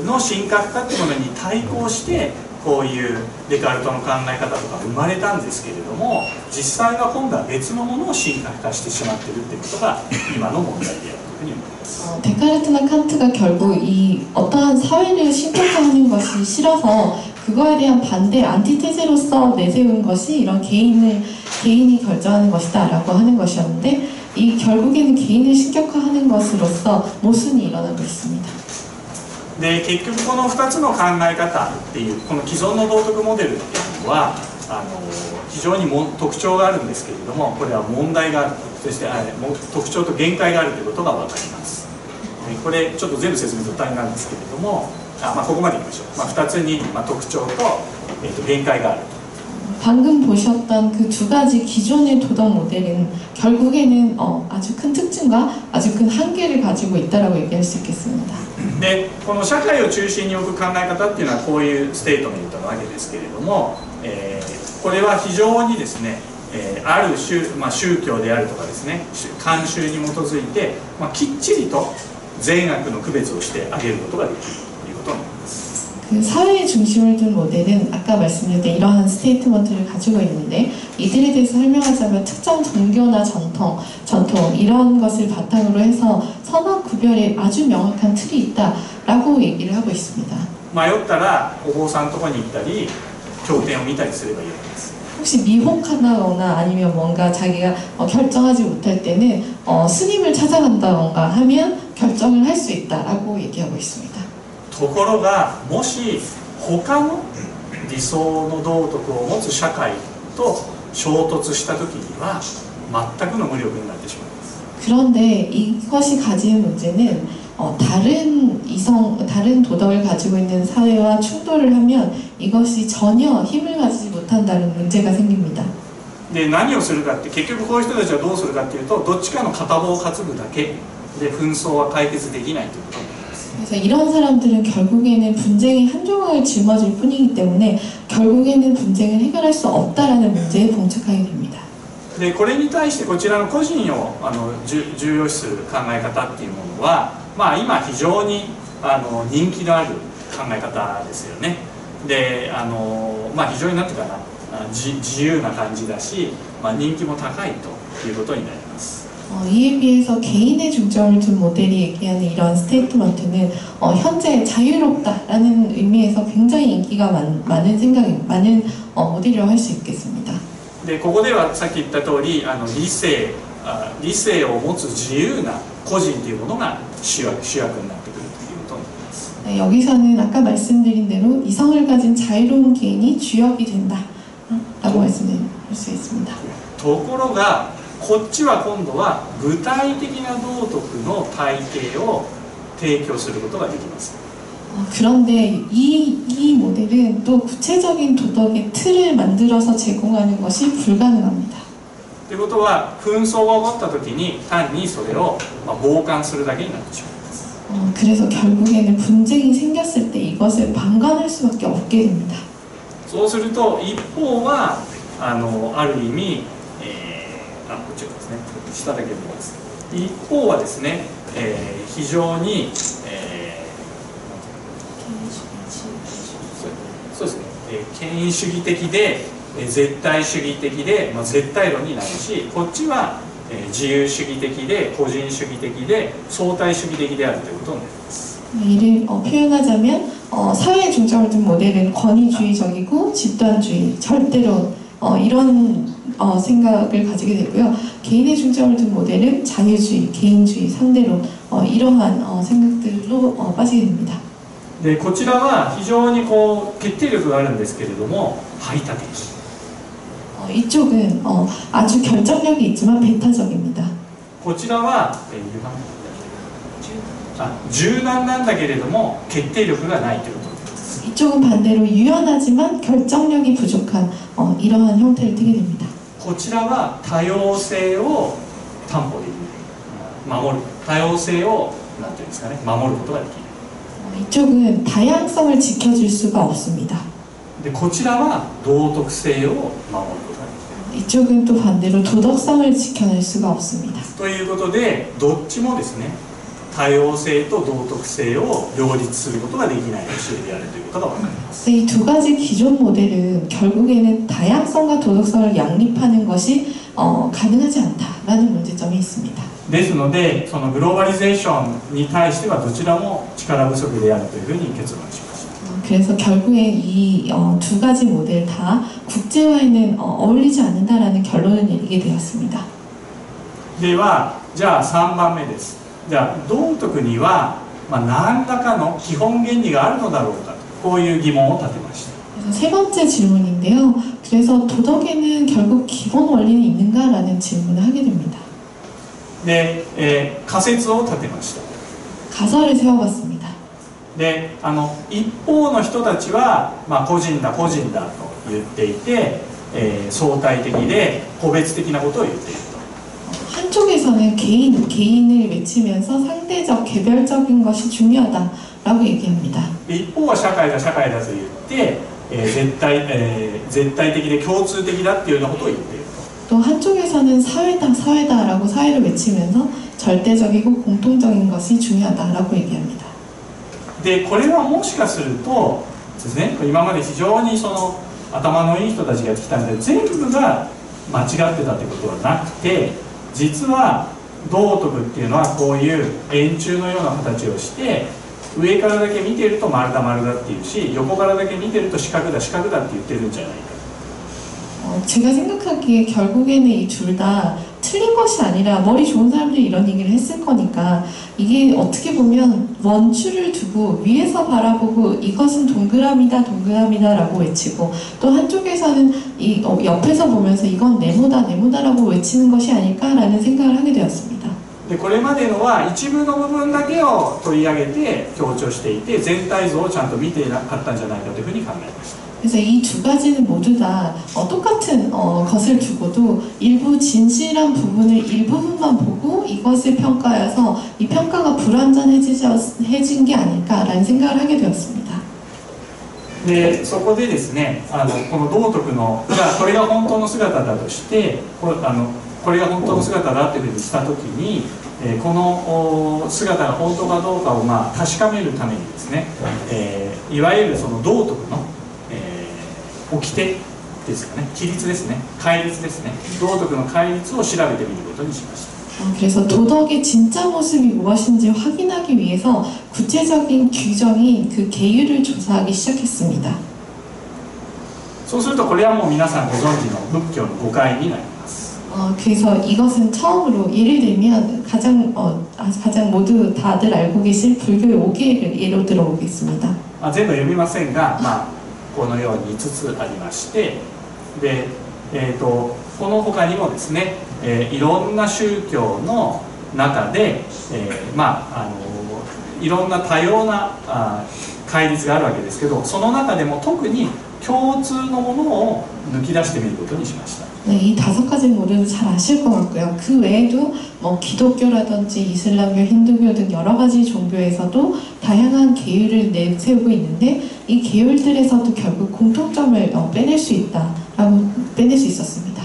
の神格化っていうものに対抗してこういうデカルトの考え方とか生まれたんですけれども実際は今度は別のものを神格化してしまっているということが今の問題であるというふうに思います。 데카르트나 칸트가 결국 이 어떠한 사회를 신격화하는 것이 싫어서 그거에 대한 반대 안티테제로서 내세운 것이 이런 개인이 결정하는 것이다라고 하는 것이었는데 이 결국에는 개인을 신격화하는 것으로서 모순이 일어나고 있습니다. で結局この2つの考え方っていうこの既存の道徳モデルっていうのは非常に特徴があるんですけれどもこれは問題があるそして特徴と限界があるということが分かります。これちょっと全部説明すると大変なんですけれどもここまでいきましょう。2つに特徴と限界がある。 방금 보셨던 그 두 가지 기존의 도덕 모델은 결국에는 아주 큰 특징과 아주 큰 한계를 가지고 있다라고 얘기할 수 있겠습니다. でこの社会を中心に置く考え方っていうのはこういうステートメントなわけですけれども、これは非常にですね、ある宗教であるとかですね慣習に基づいて、きっちりと善悪の区別をしてあげることができるということになります。 그 사회의 중심을 둔 모델은 아까 말씀드렸던 이러한 스테이트먼트를 가지고 있는데 이들에 대해서 설명하자면 특정 종교나 전통 이런 것을 바탕으로 해서 선악 구별에 아주 명확한 틀이 있다라고 얘기를 하고 있습니다. 迷ったらお坊さんのところに行ったり経典を見たりすればいいわけです。 혹시 미혹하다거나 아니면 뭔가 자기가 결정하지 못할 때는 스님을 찾아간다던가 하면 결정을 할 수 있다라고 얘기하고 있습니다. ところがもし他の理想の道徳を持つ社会と衝突した時には全くの無力になってしまいます。 그런데 이것이 가지는 문제는 다른 도덕을 가지고 있는 사회와 충돌을 하면 이것이 전혀 힘을 가지지 못한다는 문제가 생깁니다. で何をするかって結局こういう人たちはどうするかっていうとどっちかの片棒を担ぐだけで紛争は解決できないということになります。 그래서 이런 사람들은 결국에는 분쟁의 한 조각을 짊어질 뿐이기 때문에 결국에는 분쟁을 해결할 수 없다라는 문제에 봉착하게 됩니다. でこれに対してこちらの個人を重要視する考え方っていうものは、今非常に人気のある考え方ですよね。で非常になんていうかな自由な感じだし、人気も高いということになります。 이에 비해서 개인의 중점을 둔 모델이 얘기하는 이런 스테이트먼트는 현재 자유롭다라는 의미에서 굉장히 인기가 많은 모델이라고 할 수 있겠습니다. でここではさっき言った通り理性を持つ自由な個人というものが主役になってくるということになります。 여기서는 아까 말씀드린 대로 이성을 가진 자유로운 개인이 주역이 된다라고 말씀드릴 수 있습니다. ところがこっちは今度は具体的な道徳の体系を提供することができます。 그런데 이 모델은 또 구체적인 도덕의 틀을 만들어서 제공하는 것이 불가능합니다. ということは紛争が起こった時に単にそれを傍観するだけになってしまいます。 그래서 결국에는 분쟁이 생겼을 때 이것을 방관할 수밖에 없게 됩니다. そうすると一方はある意味、こっちですね、下だけ見ます。一方はですね、非常に、そうですね、権威主義的で絶対主義的で、絶対論になるし、こっちは自由主義的で個人主義的で相対主義的であるということになります。 이를 표현하자면 사회 중점을 둔 모델은 권위주의적이고 집단주의, 절대론 이런 생각을 가지게 되고요. 개인의 중점을 둔 모델은 자유주의, 개인주의, 상대론 이러한 생각들로 빠지게 됩니다. でこちらは非常にこう決定力があるんですけれども排他的。 이쪽은 아주 결정력이 있지만 배타적입니다. こちらは柔軟なんだけれども決定力がないということです。 이쪽은 반대로 유연하지만 결정력이 부족한 이러한 형태를 띠게 됩니다. こちらは多様性を担保できる、守る、多様性をなんていうんですかね、守ることができる。 이쪽은 다양성을 지켜줄 수가 없습니다. でこちらは道徳性を守ることができる。 이쪽은 또 반대로 도덕성을 지켜낼 수가 없습니다. ということでどっちもですね、多様性と道徳性を両立することができない教えであるということが分かります。 이 두 가지 기존 모델은 결국에는 다양성과 도덕성을 양립하는 것이 가능하지 않다라는 문제점이 있습니다. ですので、そのグローバリゼーションに対してはどちらも力不足であるというふうに結論しました。 그래서 결국에 이 두 가지 모델 다 국제화에는 어울리지 않는다라는 결론을 내리게 되었습니다. では、じゃあ3番目です。じゃあ道徳には、何らかの基本原理があるのだろうかと、こういう疑問を立てました。 그래서 세 번째 질문인데요. 그래서 도덕에는 결국 기본 원리는 있는가라는 질문을 하게 됩니다. で、仮説を立てました。 가설을 세워봤습니다. で、一方の人たちは、個人だ個人だと言っていて、相対的で個別的なことを言っていると。 한쪽에서는 개인을 외치면서 상대적, 개별적인 것이 중요하다라고 얘기합니다. 一方は社会だ社会だと言って、絶対的で共通的だっていうようなことを言っている。 또 한쪽에서는 사회다, 사회다라고 사회를 외치면서 절대적이고 공통적인 것이 중요하다라고 얘기합니다. でこれはもしかするとですね、今まで非常にその頭のいい人たちがやってきたので全部が間違ってたってことはなくて、実は道徳っていうのはこういう円柱のような形をして上からだけ見てると丸だ丸だっていうし、横からだけ見てると四角だ四角だって言ってるんじゃないか。 제가 생각하기에 결국에는 이 둘 다 틀린 것이 아니라 머리 좋은 사람들이 이런 얘기를 했을 거니까 이게 어떻게 보면 원추를 두고 위에서 바라보고 이것은 동그라미다 동그라미다라고 외치고 또 한쪽에서는 이 옆에서 보면서 이건 네모다 네모다라고 외치는 것이 아닐까라는 생각을 하게 되었습니다. でこれまでのは一部の部分だけを取り上げて強調していて全体像をちゃんと見ていなかったんじゃないかというふうに考えました。 그래서 이 두 가지는 모두 다 똑같은 것을 두고도 일부 진실한 부분을 일부분만 보고 이것을 평가해서 이 평가가 불완전해진 게 아닐까라는 생각을 하게 되었습니다. でそこでですね、この道徳のじゃあこれが本当の姿だとしてこれが本当の姿だというふうにしたときに、この姿が本当かどうかを確かめるためにですね、いわゆるその道徳の掟ですかね、規律ですね、戒律ですね、道徳の戒律を調べてみることにしました。 그래서 도덕의 진짜 모습이 무엇인지 확인하기 위해서 구체적인 규정인 그 계율을 조사하기 시작했습니다. そうするとこれはもう皆さんご存知の仏教の誤解になります。 그래서 이것은 처음으로 예를 들면 가장 모두 다들 알고 계실 불교의 5개를 예로 들어보겠습니다. 全部読みませんが、このように5つありまして、で、この他にもですね、いろんな宗教の中で、いろんな多様な戒律があるわけですけど、その中でも特に共通のものを抜き出してみることにしました。 네, 이 5가지 모두 잘 아실 것 같고요. 그 외에도 뭐 기독교라든지 이슬람교, 힌두교 등 여러 가지 종교에서도 다양한 계율을 내세우고 있는데 이 계율들에서도 결국 공통점을 빼낼 수 있다라고 빼낼 수 있었습니다.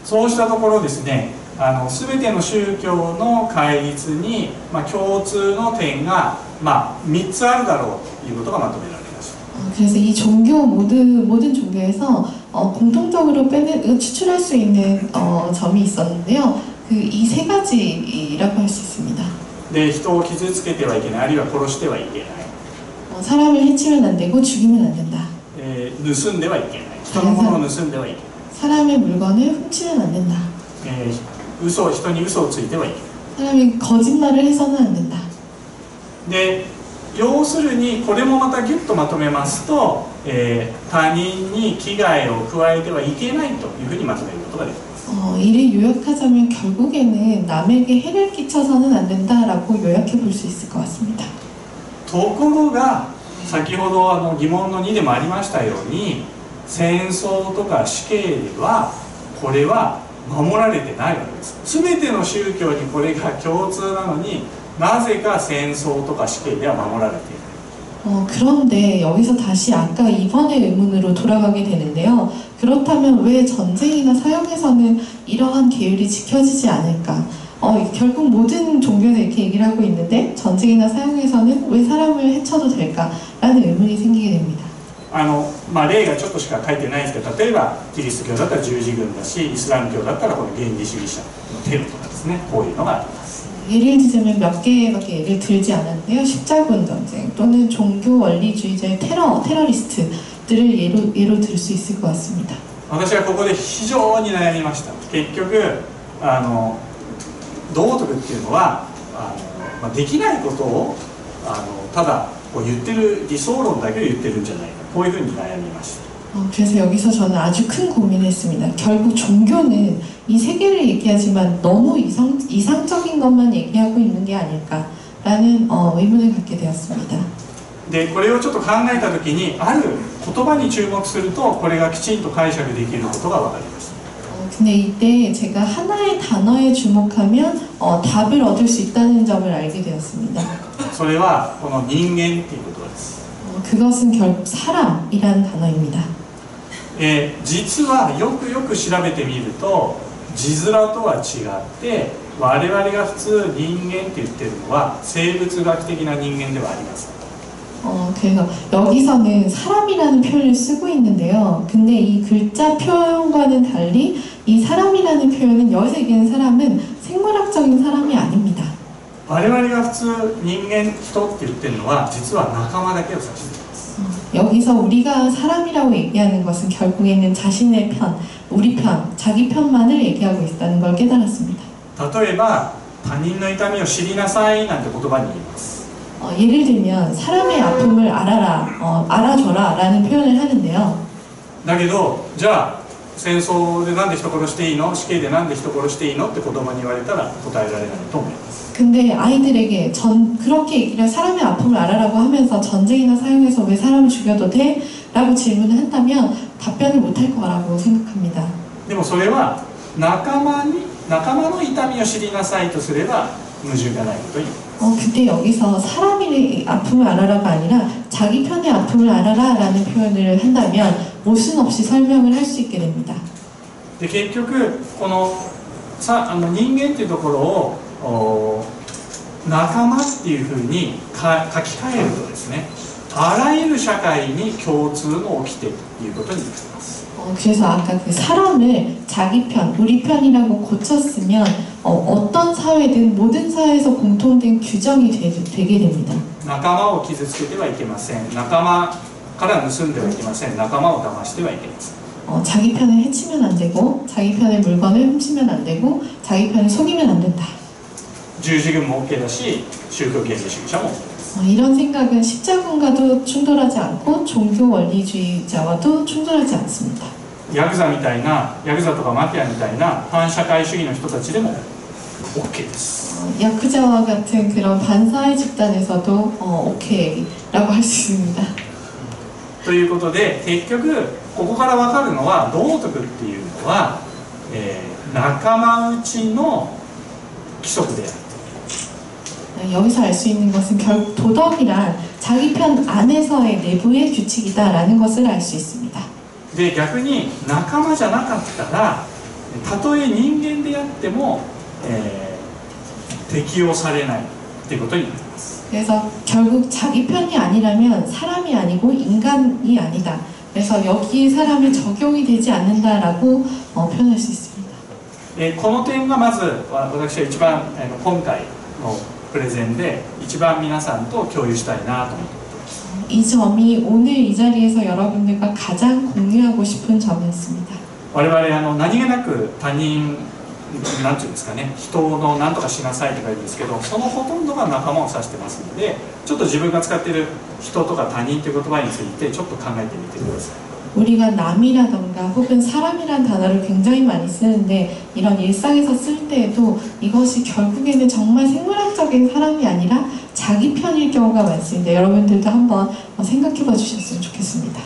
そうしたところですね、全ての宗教の戒律に、共通の点が、3つあるだろうということがまとめられました。 그래서 이 종교 모든 종교에서 공통적으로 추출할 수 있는 점이 있었는데요. 이 3가지라고 할 수 있습니다. で、人を傷つけてはいけない、あるいは殺してはいけない、 사람을 해치면 안 되고 죽이면 안 된다. 盗んではいけない、人のものを盗んではいけない、 사람의 물건을 훔치면 안 된다. 人に嘘をついてはいけない。 사람이 거짓말을 해서는 안 된다. で、要するにこれもまたギュッとまとめますと、他人に危害を加えてはいけないというふうにまとめることができます。 이를 요약하자면 결국에는 남에게 해를 끼쳐서는 안 된다라고 요약해 볼 수 있을 것 같습니다. ところが先ほど疑問の2でもありましたように、戦争とか死刑ではこれは守られてないわけです。全ての宗教にこれが共通なのに、なぜか戦争とか死刑では守られていない。 그런데 여기서 다시 아까 이번의 의문으로 돌아가게 되는데요. 그렇다면 왜 전쟁이나 사형에서는 이러한 계율이 지켜지지 않을까? 결국 모든 종교에서 이렇게 얘기를 하고 있는데 전쟁이나 사형에서는 왜 사람을 해쳐도 될까라는 의문이 생기게 됩니다. 例がちょっとしか書いてないですけど、例えばキリスト教だったら十字軍だし、イスラム教だったらこの原理主義者のテロとかですね、こういうのがあります。 예를 들자면 몇 개밖에 예를 들지 않았는데요. 십자군 전쟁 또는 종교 원리주의자의 테러리스트들을 예로 들 수 있을 것 같습니다. 私はここで非常に悩みました。結局道徳っていうのはできないことをただこう言ってる理想論だけを言ってるんじゃないか、こういうふうに悩みました。 그래서 여기서 저는 아주 큰 고민을 했습니다. 결국 종교는 이 세계를 얘기하지만 너무 이상적인 것만 얘기하고 있는 게 아닐까라는 의문을 갖게 되었습니다. で、これをちょっと考えたときに、ある言葉に注目するとこれがきちんと解釈できることが分かりました。 근데 이때 제가 하나의 단어에 주목하면 답을 얻을 수 있다는 점을 알게 되었습니다. それはこの人間っていうことです。 그것은 결국 사람이라는 단어입니다. 実はよくよく調べてみると字面とは違って我々が普通人間って言ってるのは生物学的な人間ではありません。 그래서 여기서는 사람이라는 표현을 쓰고 있는데요. 근데 이 글자 표현과는 달리 이 사람이라는 표현은 여기서 얘기하는 사람은 생물학적인 사람이 아닙니다. 我々が普通人間人って言ってるのは実は仲間だけを指しています。 여기서 우리가 사람이라고 얘기하는 것은 결국에는 자신의 편, 우리 편, 자기 편만을 얘기하고 있다는 걸 깨달았습니다. 例えば他人の痛みを知りなさいなんて言葉に言います。 예를 들면 사람의 아픔을 알아라, 알아줘라 라는 표현을 하는데요. だけどじゃあ戦争でなんで人殺していいの、死刑でなんで人殺していいのって子供に言われたら答えられないと思います。 근데 아이들에게 그렇게 얘기를 사람의 아픔을 알아라고 하면서 전쟁이나 사형에서 왜 사람을 죽여도 돼? 라고 질문을 한다면 답변을 못할 거라고 생각합니다. でもそれは仲間の痛みを知りなさいとすれば矛盾がないことに。 근데 여기서 사람의 아픔을 알아라가 아니라 자기 편의 아픔을 알아라 라는 표현을 한다면 모순 없이 설명을 할 수 있게 됩니다. で結局この人間っていうところを仲間っていうふうに書き換えるとですね、あらゆる社会に共通の掟ということになります。 그래서 아까 그 사람을 자기 편, 우리 편이라고 고쳤으면 어떤 사회든 모든 사회에서 공통된 규정이 되게 됩니다. 仲間を傷つけてはいけません。仲間から盗んではいけません。仲間を騙してはいけません。 자기 편을 해치면 안 되고, 자기 편의 물건을 훔치면 안 되고, 자기 편을 속이면 안 된다. 十字軍も OK だし、宗教原理主義者も OK。 이런 생각은 십자군과도 충돌하지 않고 종교 원리주의자와도 충돌하지 않습니다. ヤクザみたいな、ヤクザとかマフィアみたいな反社会主義の人たちでも OK です。 야쿠자와 같은 그런 반사회 집단에서도 OK라고 할 수 있습니다. ということで結局ここから分かるのは道徳っていうのは仲間内の規則である。 여기서 알 수 있는 것은 결국 도덕이란 자기 편 안에서의 내부의 규칙이다라는 것을 알 수 있습니다. で逆に仲間じゃなかったらたとえ人間であっても、適用されないということになります。 그래서 결국 자기 편이 아니라면 사람이 아니고 인간이 아니다. 그래서 여기에 사람이 적용이 되지 않는다라고 표현할 수 있습니다. この点がまず私は一番今回のプレゼンで一番皆さんと共有したいなと思って。 이 점이 오늘 이 자리에서 여러분들과 가장 공유하고 싶은 점이었습니다. 我々何気なく他人なんていうんですかね、人の何とかしなさいとか言うんですけど、そのほとんどが仲間を指してますので、ちょっと自分が使っている人とか他人という言葉についてちょっと考えてみてください。 우리가 남이라던가 혹은 사람이란 단어를 굉장히 많이 쓰는데 이런 일상에서 쓸 때에도 이것이 결국에는 정말 생물학적인 사람이 아니라 자기 편일 경우가 많습니다. 여러분들도 한번 생각해 봐 주셨으면 좋겠습니다.